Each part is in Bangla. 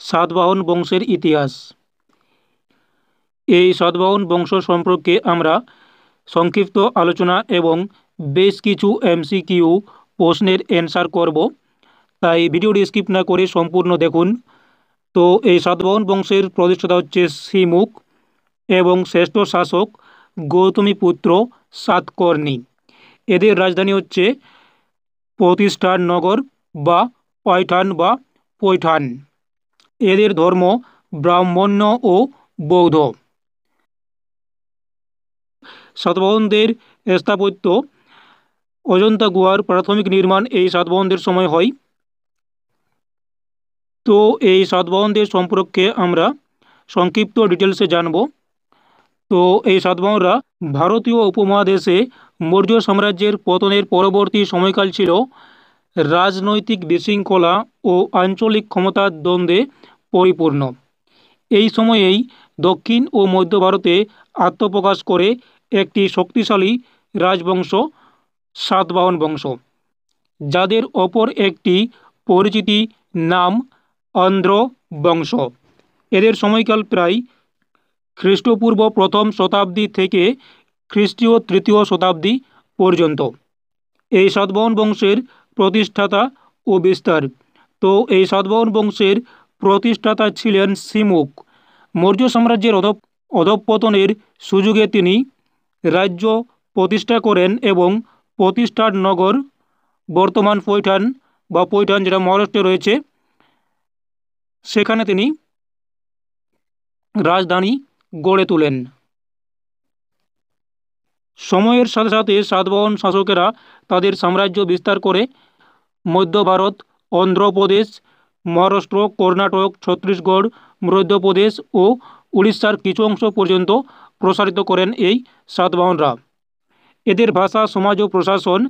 সাতবাহন বংশের ইতিহাস। এই সাতবাহন বংশ সম্পর্কে আমরা সংক্ষিপ্ত আলোচনা এবং বেশ কিছু এমসিকিউ প্রশ্নের অ্যান্সার করব, তাই ভিডিওটি স্কিপ না করে সম্পূর্ণ দেখুন। তো এই সাতবাহন বংশের প্রতিষ্ঠাতা হচ্ছে সিমুক এবং শ্রেষ্ঠ শাসক গৌতমীপুত্র সাতকর্ণী। এদের রাজধানী হচ্ছে প্রতিষ্ঠাননগর বা পৈঠান। এদের ধর্ম ব্রাহ্মণ্য ও বৌদ্ধ। সাতবাহনদের স্থাপত্য অজন্তা গুহার প্রাথমিক নির্মাণ এই সাতবাহনদের সময় হয়। তো এই সাতবাহনদের সম্পর্কে আমরা সংক্ষিপ্ত ডিটেলসে জানব। তো এই সাতবাহনরা ভারতীয় উপমহাদেশে মৌর্য সাম্রাজ্যের পতনের পরবর্তী সময়কাল ছিল রাজনৈতিক বিশৃঙ্খলা ও আঞ্চলিক ক্ষমতার দ্বন্দ্বে পরিপূর্ণ। এই সময়েই দক্ষিণ ও মধ্য ভারতে আত্মপ্রকাশ করে একটি শক্তিশালী রাজবংশ সাতবাহন বংশ, যাদের অপর একটি পরিচিতি নাম অন্ধ্র বংশ। এদের সময়কাল প্রায় খ্রিস্টপূর্ব প্রথম শতাব্দী থেকে খ্রিস্টীয় তৃতীয় শতাব্দী পর্যন্ত। এই সাতবাহন বংশের প্রতিষ্ঠাতা ও বিস্তার। তো এই সাতবাহন বংশের প্রতিষ্ঠাতা ছিলেন সিমুক। মৌর্য সাম্রাজ্যের অধঃপতনের সুযোগে তিনি রাজ্য প্রতিষ্ঠা করেন এবং প্রতিষ্ঠার নগর বর্তমান পৈঠান যেটা মহারাষ্ট্রে রয়েছে, সেখানে তিনি রাজধানী গড়ে তোলেন। সময়ের সাথে সাথে সাতবাহন শাসকেরা তাদের সাম্রাজ্য বিস্তার করে মধ্য ভারত, অন্ধ্রপ্রদেশ, মহারাষ্ট্র, কর্ণাটক, ছত্তিশগড়, মধ্যপ্রদেশ ও উড়িষ্যার কিছু অংশ পর্যন্ত প্রসারিত করেন এই সাতবাহনরা। এদের ভাষা, সমাজ ও প্রশাসন।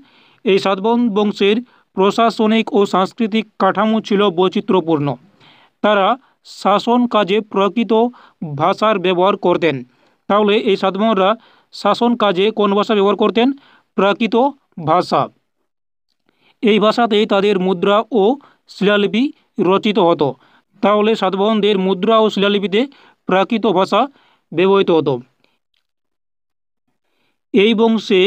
এই সাতবাহন বংশের প্রশাসনিক ও সাংস্কৃতিক কাঠামো ছিল বৈচিত্র্যপূর্ণ। তারা শাসন কাজে প্রকৃত ভাষার ব্যবহার করতেন। তাহলে এই সাতবাহনরা শাসন কাজে কোন ভাষা ব্যবহার করতেন? প্রাকৃত ভাষা। এই ভাষাতেই তাদের মুদ্রা ও শিলালিপি রচিত হতো। তাহলে সাতবাহনদের মুদ্রা ও শিলালিপিতে প্রাকৃত ভাষা ব্যবহৃত হতো। এই বংশে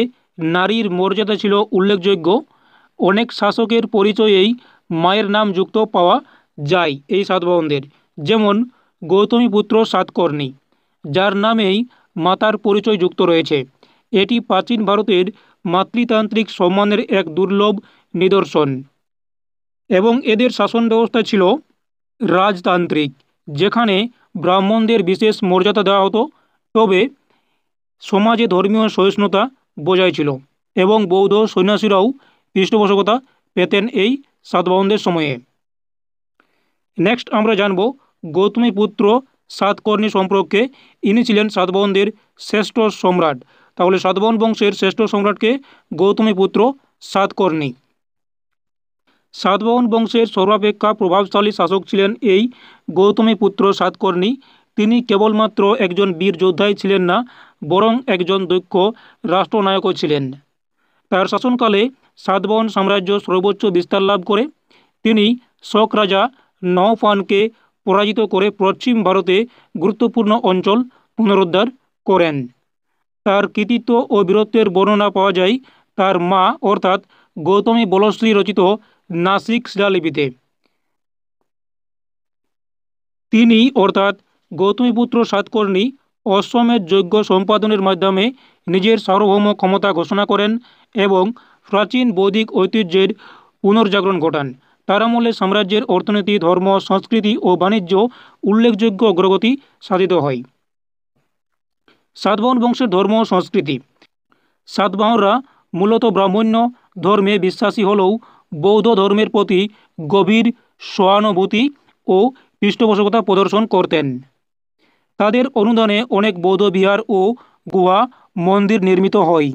নারীর মর্যাদা ছিল উল্লেখযোগ্য। অনেক শাসকের পরিচয়েই মায়ের নাম যুক্ত পাওয়া যায় এই সাতবাহনদের, যেমন গৌতমীপুত্র সাতকর্ণী, যার নামেই মাতার পরিচয় যুক্ত রয়েছে। এটি প্রাচীন ভারতের মাতৃতান্ত্রিক সম্মানের এক দুর্লভ নিদর্শন। এবং এদের শাসন ব্যবস্থা ছিল রাজতান্ত্রিক, যেখানে ব্রাহ্মণদের বিশেষ মর্যাদা দেওয়া হতো, তবে সমাজে ধর্মীয় সহিষ্ণুতা বজায় ছিল এবং বৌদ্ধ সন্ন্যাসীরাও পৃষ্ঠপোষকতা পেতেন এই সাতবাহনদের সময়ে। নেক্সট আমরা জানব গৌতমীপুত্র সাতকর্ণী সম্পর্কে। ইনি ছিলেন সাতবাহনদের শ্রেষ্ঠ সম্রাট। তাহলে সাতবাহন বংশের শ্রেষ্ঠ সম্রাটকে গৌতমীপুত্র সাতকর্ণী। সাতবাহন বংশের সর্বাপেক্ষা প্রভাবশালী শাসক ছিলেন এই গৌতমীপুত্র সাতকর্ণী। তিনি কেবলমাত্র একজন বীর যোদ্ধাই ছিলেন না, বরং একজন দক্ষ রাষ্ট্রনায়কও ছিলেন। তার শাসনকালে সাতবাহন সাম্রাজ্য সর্বোচ্চ বিস্তার লাভ করে। তিনি শক রাজা নওফানকে পরাজিত করে পশ্চিম ভারতে গুরুত্বপূর্ণ অঞ্চল পুনরুদ্ধার করেন। তার কৃতিত্ব ও বীরত্বের বর্ণনা পাওয়া যায় তার মা অর্থাৎ গৌতমী বলশ্রী রচিত নাসিক শিলালিপিতে। তিনি অর্থাৎ গৌতমীপুত্র সাতকর্ণী অশ্বমেধ যজ্ঞ সম্পাদনের মাধ্যমে নিজের সার্বভৌম ক্ষমতা ঘোষণা করেন এবং প্রাচীন বৈদিক ঐতিহ্যের পুনর্জাগরণ ঘটান। তার আমলে সাম্রাজ্যের অর্থনীতি, ধর্ম, সংস্কৃতি ও বাণিজ্য উল্লেখযোগ্য অগ্রগতি সাধিত হয়। সাতবাহন বংশের ধর্ম ও সংস্কৃতি। সাতবাহনরা মূলত ব্রাহ্মণ্য ধর্মে বিশ্বাসী হলেও বৌদ্ধ ধর্মের প্রতি গভীর সহানুভূতি ও পৃষ্ঠপোষকতা প্রদর্শন করতেন। তাদের অনুদানে অনেক বৌদ্ধ বিহার ও গুহা মন্দির নির্মিত হয়।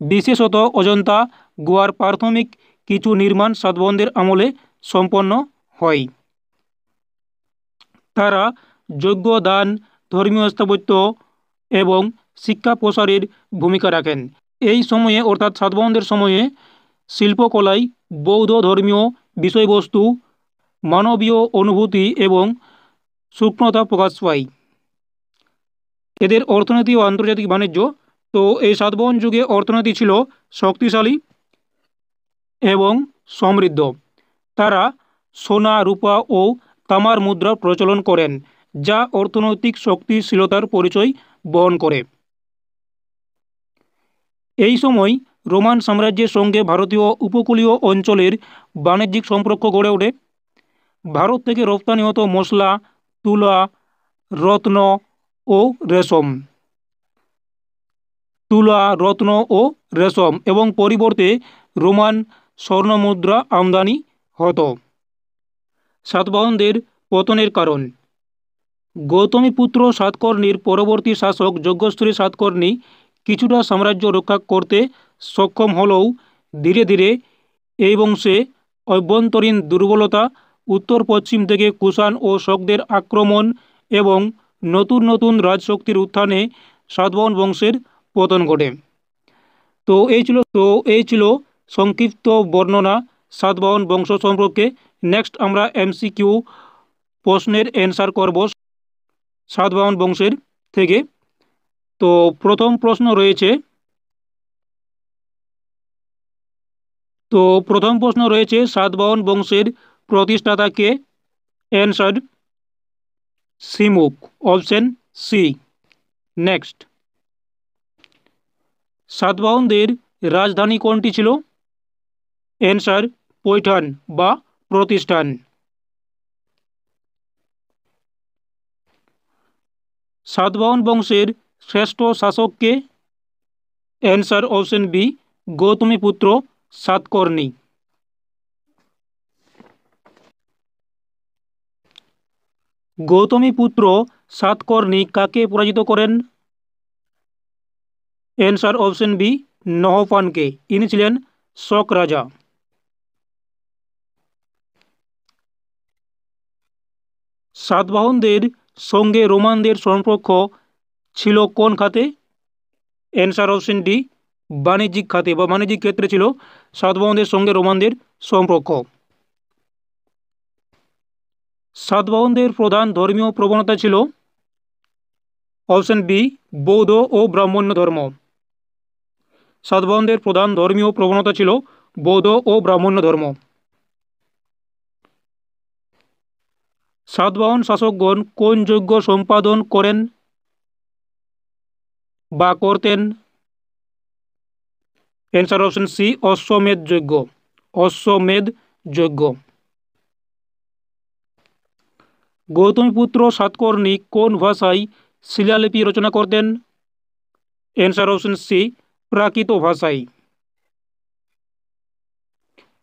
বিশেষত অজন্তা গুহার প্রাথমিক কিছু নির্মাণ সাতবাহনদের আমলে সম্পন্ন হয়। তারা যজ্ঞ, দান, ধর্মীয় স্থাপত্য এবং শিক্ষা প্রসারের ভূমিকা রাখেন। এই সময়ে অর্থাৎ সাতবাহনদের সময়ে শিল্পকলায় বৌদ্ধ ধর্মীয় বিষয়বস্তু মানবীয় অনুভূতি এবং সূক্ষ্মতা প্রকাশ পায়। এদের অর্থনীতি ও আন্তর্জাতিক বাণিজ্য, তো এই সাতবাহন যুগে অর্থনীতি ছিল শক্তিশালী এবং সমৃদ্ধ। তারা সোনা, রূপা ও তামার মুদ্রার প্রচলন করেন, যা অর্থনৈতিক শক্তিশীলতার পরিচয় বহন করে। এই সময় রোমান সাম্রাজ্যের সঙ্গে ভারতীয় উপকূলীয় অঞ্চলের বাণিজ্যিক সম্পর্ক গড়ে ওঠে। ভারত থেকে রপ্তানি হতো মশলা, তুলা, রত্ন ও রেশম এবং পরিবর্তে রোমান স্বর্ণমুদ্রা আমদানি হতো। সাতবাহনদের পতনের কারণ। গৌতমীপুত্র সাতকর্ণীর পরবর্তী শাসক যজ্ঞশ্রী সাতকর্ণী কিছুটা সাম্রাজ্য রক্ষা করতে সক্ষম হলেও ধীরে ধীরে এই বংশে অভ্যন্তরীণ দুর্বলতা, উত্তর পশ্চিম থেকে কুষাণ ও শকদের আক্রমণ এবং নতুন নতুন রাজশক্তির উত্থানে সাতবাহন বংশের পতন ঘটে। তো এই ছিল সংক্ষিপ্ত বর্ণনা সাতবাহন বংশ সম্পর্কে। নেক্সট আমরা এমসিকিউ প্রশ্নের অ্যান্সার করব সাতবাহন বংশের থেকে। তো প্রথম প্রশ্ন রয়েছে সাতবাহন বংশের প্রতিষ্ঠাতা কে? Answer Simuka, option C. Next, সাতবাহনদের রাজধানী কোনটি ছিল? অ্যান্সার পৈঠান বা প্রতিষ্ঠান। সাতবাহন বংশের শ্রেষ্ঠ শাসক কে? Answer option B, Gautamiputra Satakarni. Gautamiputra Satakarni কাকে পরাজিত করেন? অ্যান্সার অপশন বি, নহপানকে। ইনি ছিলেন শক রাজা। সাতবাহনদের সঙ্গে রোমানদের সম্পর্ক ছিল কোন খাতে? অ্যান্সার অপশন ডি, বাণিজ্যিক খাতে বা বাণিজ্যিক ক্ষেত্রে ছিল সাতবাহনদের সঙ্গে রোমানদের সম্পর্ক। সাতবাহনদের প্রধান ধর্মীয় প্রবণতা ছিল অপশন বি, বৌদ্ধ ও ব্রাহ্মণ্য ধর্ম। সাতবাহনদের প্রধান ধর্মীয় প্রবণতা ছিল বৌদ্ধ ও ব্রাহ্মণ্য ধর্ম। সাতবাহন শাসকগণ কোন যজ্ঞ সম্পাদন করেন বা করতেন? অ্যান্সার অপশন সি, অশ্বমেধ যজ্ঞ। অশ্বমেধ যজ্ঞ। গৌতমীপুত্র সাতকর্ণী কোন ভাষায় শিলালিপি রচনা করতেন? অ্যান্সার অপশন সি, প্রাকৃত ভাষায়।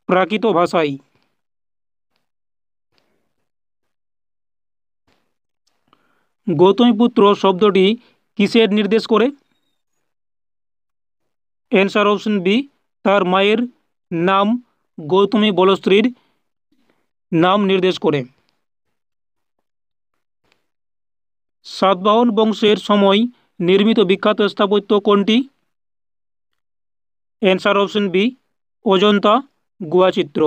প্রাকৃত ভাষায়। গৌতমীপুত্র শব্দটি কিসের নির্দেশ করে? অ্যান্সার অপশন বি, তার মায়ের নাম গৌতমী বলশ্রীর নাম নির্দেশ করে। সাতবাহন বংশের সময় নির্মিত বিখ্যাত স্থাপত্য কোনটি? অ্যান্সার অপশন বি, অজন্তা গুহাচিত্র।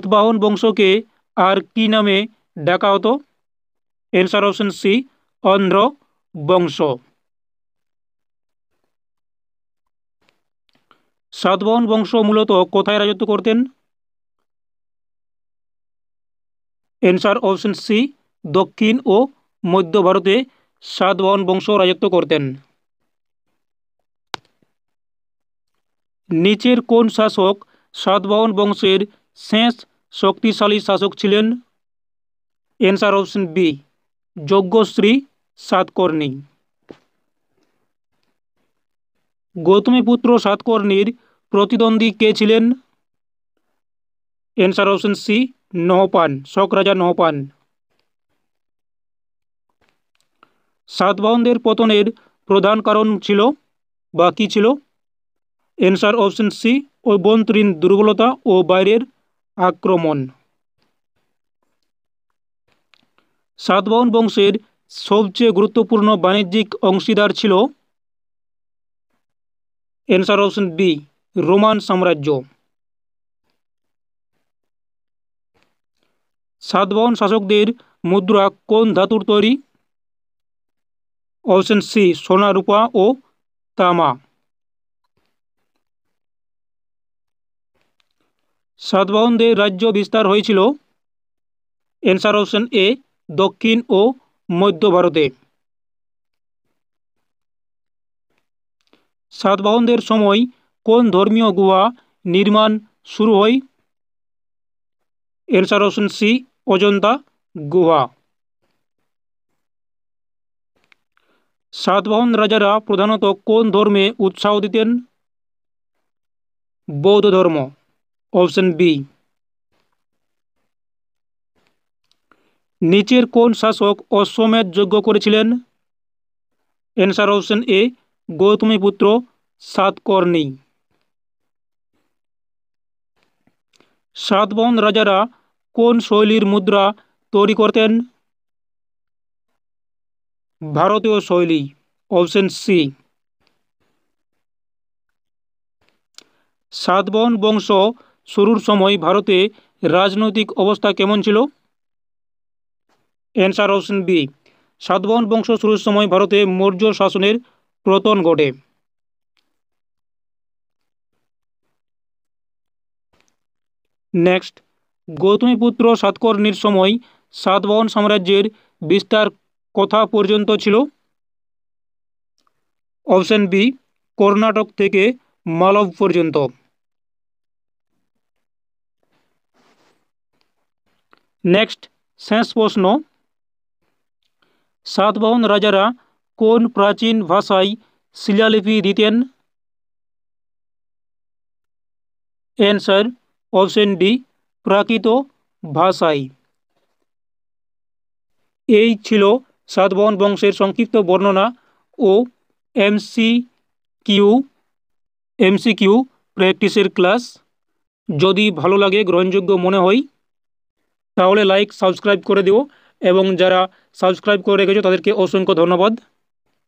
সাতবাহন বংশকে আর কি নামে ডাকা হতো? অ্যান্সার অপশন সি, অন্ধ্র বংশ। সাতবাহন বংশ মূলত কোথায় রাজত্ব করতেন? অ্যান্সার অপশন সি, দক্ষিণ ও মধ্য ভারতে সাতবাহন বংশ রাজত্ব করতেন। নিচের কোন শাসক সাতবাহন বংশের শেষ শক্তিশালী শাসক ছিলেন? Answer option B, Yajnashri Satakarni. Gautamiputra সাতকর্ণীর প্রতিদ্বন্দ্বী কে ছিলেন? Answer option C, Nahapana, Shaka রাজা নহপান। সাতবাহনদের পতনের প্রধান কারণ ছিল বা কী ছিল? অ্যান্সার অপশন সি, অভ্যন্তরীণ দুর্বলতা ও বাইরের আক্রমণ। সাতবাহন বংশের সবচেয়ে গুরুত্বপূর্ণ বাণিজ্যিক অংশীদার ছিল? অ্যান্সার অপশন বি, রোমান সাম্রাজ্য। সাতবাহন শাসকদের মুদ্রা কোন ধাতুর তৈরি? অপশন সি সোনা, রূপা ও তামা। সাতবাহনদের রাজ্য বিস্তার হয়েছিল? অ্যান্সার অপশন এ দক্ষিণ ও মধ্য ভারতে। সাতবাহনদের সময় কোন ধর্মীয় গুহা নির্মাণ শুরু হয়? অ্যান্সার অপশন সি অজন্তা গুহা। সাতবাহন রাজারা প্রধানত কোন ধর্মে উৎসাহ দিতেন? বৌদ্ধ ধর্ম। Option B. নিচের কোন শাসক অশ্বমেধ যজ্ঞ করেছিলেন? Answer option A Gautamiputra Satakarni. Satavahana রাজারা কোন শৈলীর মুদ্রা তৈরি করতেন? ভারতীয় শৈলী। Option C. সাতবাহন বংশ শুরুর সময় ভারতে রাজনৈতিক অবস্থা কেমন ছিল? অ্যান্সার অপশন বি সাতবাহন বংশ শুরুর সময় ভারতে মৌর্য শাসনের পতন ঘটে। নেক্সট, গৌতমীপুত্র সাতকর্ণীর সময় সাতবাহন সাম্রাজ্যের বিস্তার কোথা পর্যন্ত ছিল? অপশন বি কর্ণাটক থেকে মালব পর্যন্ত। নেক্সট, শেষ প্রশ্ন, সাতবাহন রাজারা কোন প্রাচীন ভাষায় শিলালিপি দিতেন? অ্যান্সার অপশন ডি প্রাকৃত ভাষায়। এই ছিল সাতবাহন বংশের সংক্ষিপ্ত বর্ণনা ও এমসিকিউ প্র্যাকটিসের ক্লাস। যদি ভালো লাগে, গ্রহণযোগ্য মনে হয়, তাহলে লাইক সাবস্ক্রাইব করে দিও, এবং যারা সাবস্ক্রাইব করে রেখেছো তাদেরকে অসংখ্য ধন্যবাদ।